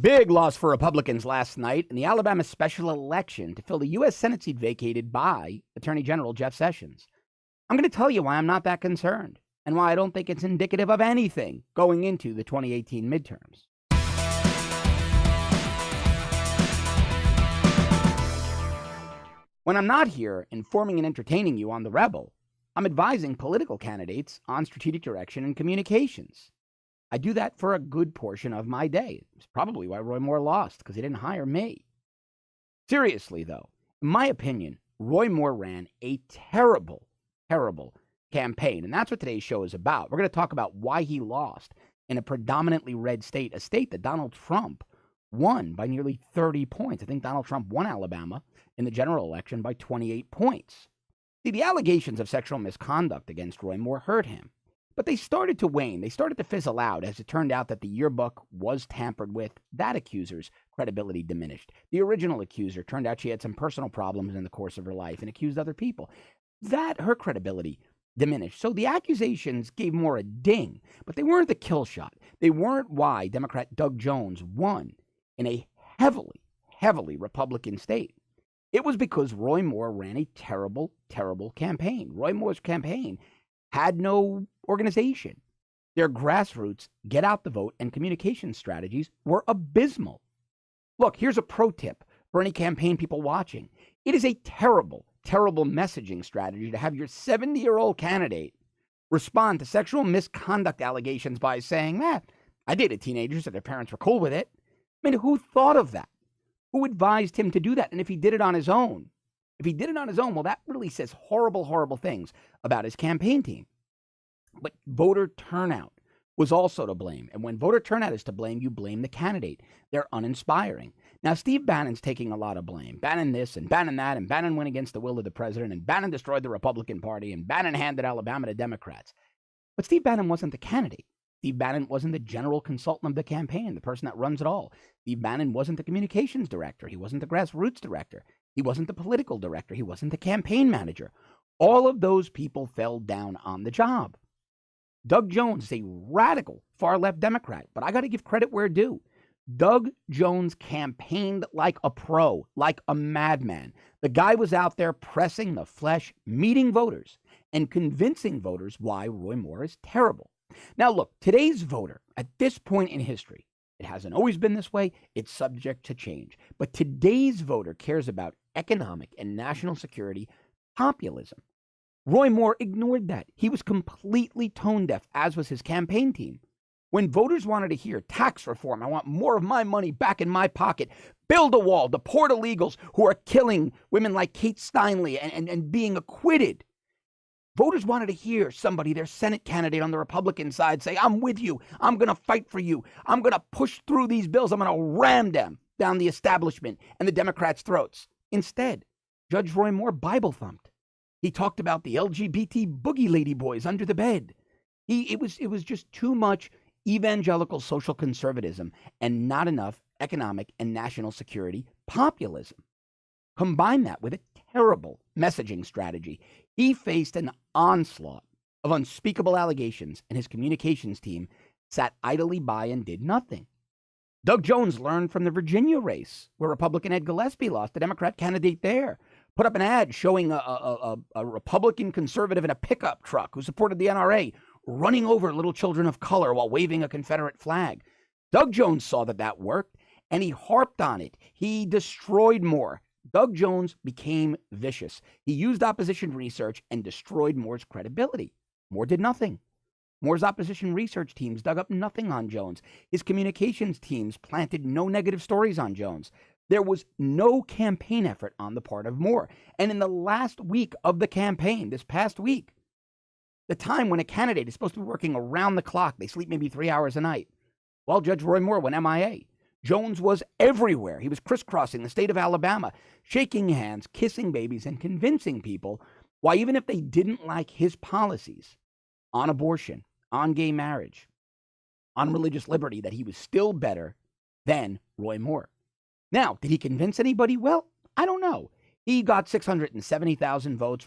Big loss for Republicans last night in the Alabama special election to fill the U.S. Senate seat vacated by Attorney General Jeff Sessions. I'm going to tell you why I'm not that concerned and why I don't think it's indicative of anything going into the 2018 midterms. When I'm not here informing and entertaining you on The Rebel, I'm advising political candidates on strategic direction and communications. I do that for a good portion of my day. It's probably why Roy Moore lost, because he didn't hire me. Seriously, though, in my opinion, Roy Moore ran a terrible campaign, and that's what today's show is about. We're going to talk about why he lost in a predominantly red state, a state that Donald Trump won by nearly 30 points. I think Donald Trump won Alabama in the general election by 28 points. See, the allegations of sexual misconduct against Roy Moore hurt him. But they started to wane. They started to fizzle out as it turned out that the yearbook was tampered with. That accuser's credibility diminished. The original accuser turned out she had some personal problems in the course of her life and accused other people. Her credibility diminished. So the accusations gave Moore a ding, but they weren't the kill shot. They weren't why Democrat Doug Jones won in a heavily Republican state. It was because Roy Moore ran a terrible campaign. Roy Moore's campaign had no organization. Their grassroots get out the vote and communication strategies were abysmal. Look, here's a pro tip for any campaign people watching. It is a terrible messaging strategy to have your 70-year-old candidate respond to sexual misconduct allegations by saying, I dated teenagers and their parents were cool with it. I mean, who thought of that? Who advised him to do that? And if he did it on his own, well, that really says horrible things about his campaign team. But voter turnout was also to blame. And when voter turnout is to blame, you blame the candidate. They're uninspiring. Now, Steve Bannon's taking a lot of blame. Bannon this and Bannon that, and Bannon went against the will of the president, and Bannon destroyed the Republican Party, and Bannon handed Alabama to Democrats. But Steve Bannon wasn't the candidate. Steve Bannon wasn't the general consultant of the campaign, the person that runs it all. Steve Bannon wasn't the communications director. He wasn't the grassroots director. He wasn't the political director. He wasn't the campaign manager. All of those people fell down on the job. Doug Jones is a radical far-left Democrat, but I got to give credit where due. Doug Jones campaigned like a pro, like a madman. The guy was out there pressing the flesh, meeting voters, and convincing voters why Roy Moore is terrible. Now, look, today's voter, at this point in history, it hasn't always been this way. It's subject to change. But today's voter cares about economic and national security, populism. Roy Moore ignored that. He was completely tone deaf, as was his campaign team. When voters wanted to hear tax reform, I want more of my money back in my pocket, build a wall, deport illegals who are killing women like Kate Steinle and being acquitted. Voters wanted to hear somebody, their Senate candidate on the Republican side, say, I'm with you. I'm going to fight for you. I'm going to push through these bills. I'm going to ram them down the establishment and the Democrats' throats. Instead, Judge Roy Moore Bible thumped. He talked about the LGBT boogie lady boys under the bed. It was just too much evangelical social conservatism and not enough economic and national security populism. Combine that with a terrible messaging strategy. He faced an onslaught of unspeakable allegations, and his communications team sat idly by and did nothing. Doug Jones learned from the Virginia race, where Republican Ed Gillespie lost, the Democrat candidate there. Put up an ad showing a Republican conservative in a pickup truck who supported the NRA running over little children of color while waving a Confederate flag. Doug Jones saw that worked, and he harped on it. He destroyed Moore. Doug Jones became vicious. He used opposition research and destroyed Moore's credibility. Moore did nothing. Moore's opposition research teams dug up nothing on Jones. His communications teams planted no negative stories on Jones. There was no campaign effort on the part of Moore. And in the last week of the campaign, this past week, the time when a candidate is supposed to be working around the clock, they sleep maybe 3 hours a night. Well, Judge Roy Moore went MIA. Jones was everywhere. He was crisscrossing the state of Alabama, shaking hands, kissing babies, and convincing people why, even if they didn't like his policies on abortion, on gay marriage, on religious liberty, that he was still better than Roy Moore. Now, did he convince anybody? Well, I don't know. He got 670,000 votes,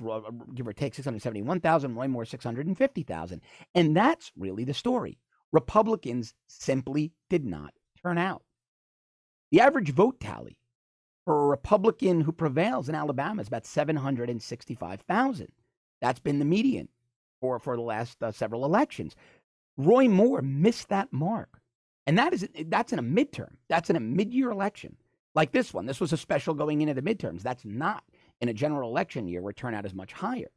give or take 671,000, Roy Moore 650,000. And that's really the story. Republicans simply did not turn out. The average vote tally for a Republican who prevails in Alabama is about 765,000. That's been the median for the last several elections. Roy Moore missed that mark. And that's in a midterm. That's in a mid-year election. Like this one. This was a special going into the midterms. That's not in a general election year where turnout is much higher.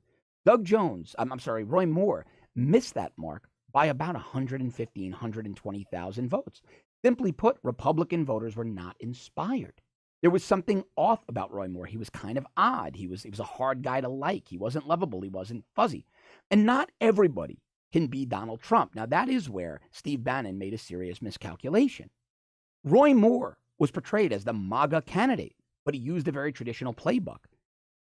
Roy Moore missed that mark by about 115,000, 120,000 votes. Simply put, Republican voters were not inspired. There was something off about Roy Moore. He was kind of odd. He was a hard guy to like. He wasn't lovable. He wasn't fuzzy. And not everybody can be Donald Trump. Now, that is where Steve Bannon made a serious miscalculation. Roy Moore was portrayed as the MAGA candidate, but he used a very traditional playbook.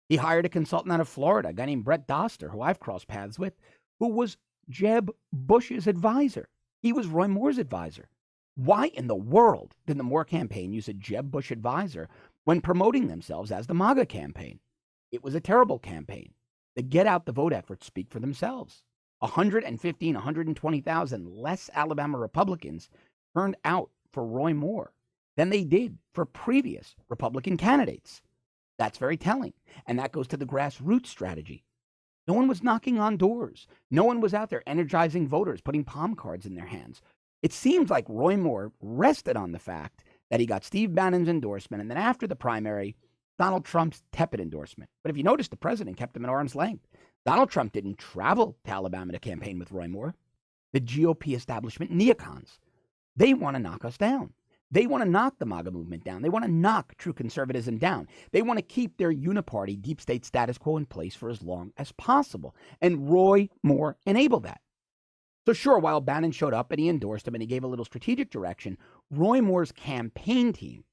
He hired a consultant out of Florida, a guy named Brett Doster, who I've crossed paths with, who was Jeb Bush's advisor. He was Roy Moore's advisor. Why in the world did the Moore campaign use a Jeb Bush advisor when promoting themselves as the MAGA campaign? It was a terrible campaign. The get out the vote efforts speak for themselves. 115,000, 120,000 less Alabama Republicans turned out for Roy Moore than they did for previous Republican candidates. That's very telling. And that goes to the grassroots strategy. No one was knocking on doors. No one was out there energizing voters, putting palm cards in their hands. It seems like Roy Moore rested on the fact that he got Steve Bannon's endorsement, and then after the primary, Donald Trump's tepid endorsement. But if you notice, the president kept him at arm's length. Donald Trump didn't travel to Alabama to campaign with Roy Moore. The GOP establishment neocons, they want to knock us down. They want to knock the MAGA movement down. They want to knock true conservatism down. They want to keep their uniparty deep state status quo in place for as long as possible. And Roy Moore enabled that. So sure, while Bannon showed up and he endorsed him and he gave a little strategic direction, Roy Moore's campaign team,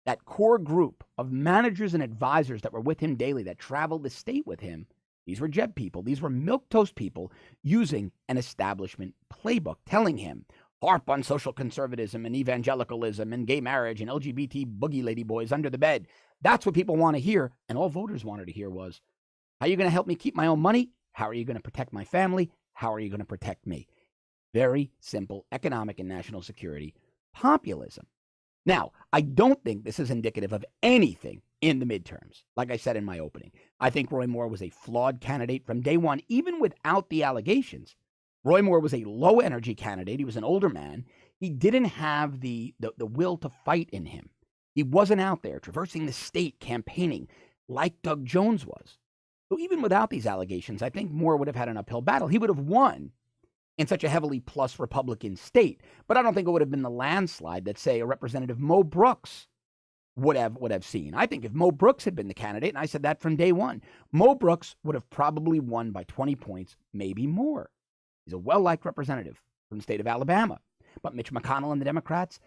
that core group of managers and advisors that were with him daily, that traveled the state with him, these were Jeb people. These were milquetoast people using an establishment playbook, telling him, harp on social conservatism and evangelicalism and gay marriage and LGBT boogie lady boys under the bed. That's what people want to hear. And all voters wanted to hear was, how are you going to help me keep my own money? How are you going to protect my family? How are you going to protect me? Very simple economic and national security populism. Now, I don't think this is indicative of anything in the midterms. Like I said in my opening, I think Roy Moore was a flawed candidate from day one, even without the allegations. Roy Moore was a low-energy candidate. He was an older man. He didn't have the will to fight in him. He wasn't out there traversing the state campaigning like Doug Jones was. So even without these allegations, I think Moore would have had an uphill battle. He would have won in such a heavily plus Republican state. But I don't think it would have been the landslide that, say, a Representative Mo Brooks would have seen. I think if Mo Brooks had been the candidate, and I said that from day one, Mo Brooks would have probably won by 20 points, maybe more. He's a well-liked representative from the state of Alabama. But Mitch McConnell and the Democrats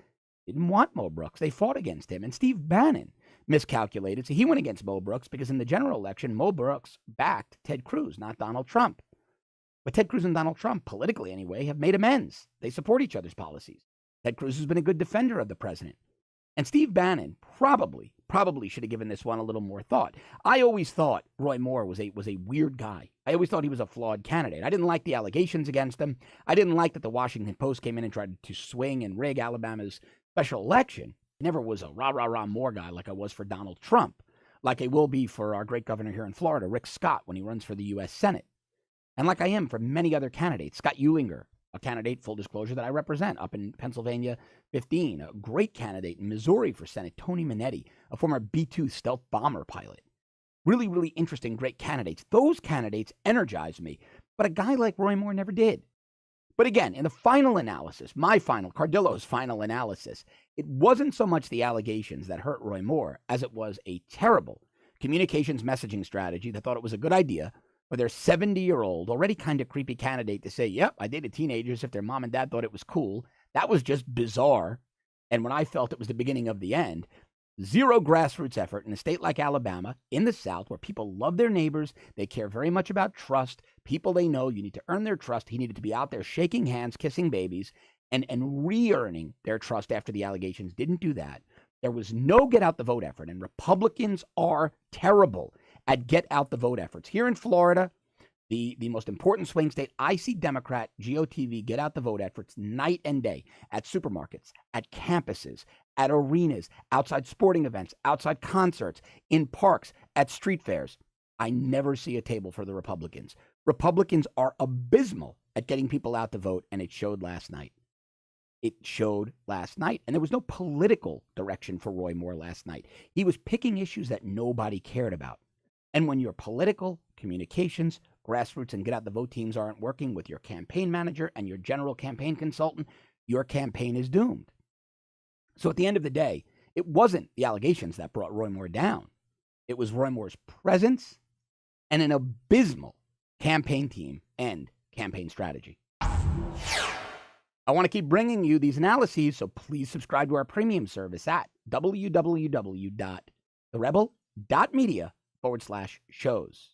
didn't want Mo Brooks. They fought against him. And Steve Bannon miscalculated. So he went against Mo Brooks because in the general election, Mo Brooks backed Ted Cruz, not Donald Trump. But Ted Cruz and Donald Trump, politically anyway, have made amends. They support each other's policies. Ted Cruz has been a good defender of the president. And Steve Bannon probably should have given this one a little more thought. I always thought Roy Moore was a weird guy. I always thought he was a flawed candidate. I didn't like the allegations against him. I didn't like that the Washington Post came in and tried to swing and rig Alabama's special election. I never was a rah-rah-rah Moore guy like I was for Donald Trump, like I will be for our great governor here in Florida, Rick Scott, when he runs for the U.S. Senate. And like I am for many other candidates. Scott Eulinger, a candidate, full disclosure, that I represent up in Pennsylvania 15, a great candidate in Missouri for Senate, Tony Minetti, a former B-2 stealth bomber pilot. Really, really interesting, great candidates. Those candidates energized me, but a guy like Roy Moore never did. But again, in the final analysis, Cardillo's final analysis, it wasn't so much the allegations that hurt Roy Moore as it was a terrible communications messaging strategy that thought it was a good idea for their 70-year-old, already kind of creepy candidate to say, yep, I dated teenagers if their mom and dad thought it was cool. That was just bizarre. And when I felt it was the beginning of the end, zero grassroots effort in a state like Alabama, in the South, where people love their neighbors, they care very much about trust, people they know, you need to earn their trust. He needed to be out there shaking hands, kissing babies, and re-earning their trust after the allegations. Didn't do that. There was no get out the vote effort, and Republicans are terrible at get out the vote efforts. Here in Florida, the most important swing state, I see Democrat GOTV get out the vote efforts night and day at supermarkets, at campuses, at arenas, outside sporting events, outside concerts, in parks, at street fairs. I never see a table for the Republicans. Republicans are abysmal at getting people out to vote, and it showed last night. It showed last night. And there was no political direction for Roy Moore last night. He was picking issues that nobody cared about. And when your political, communications, grassroots, and get out the vote teams aren't working with your campaign manager and your general campaign consultant, your campaign is doomed. So at the end of the day, it wasn't the allegations that brought Roy Moore down. It was Roy Moore's presence and an abysmal campaign team and campaign strategy. I want to keep bringing you these analyses, so please subscribe to our premium service at www.therebel.media/shows.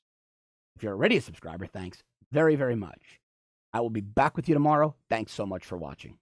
If you're already a subscriber, thanks very, very much. I will be back with you tomorrow. Thanks so much for watching.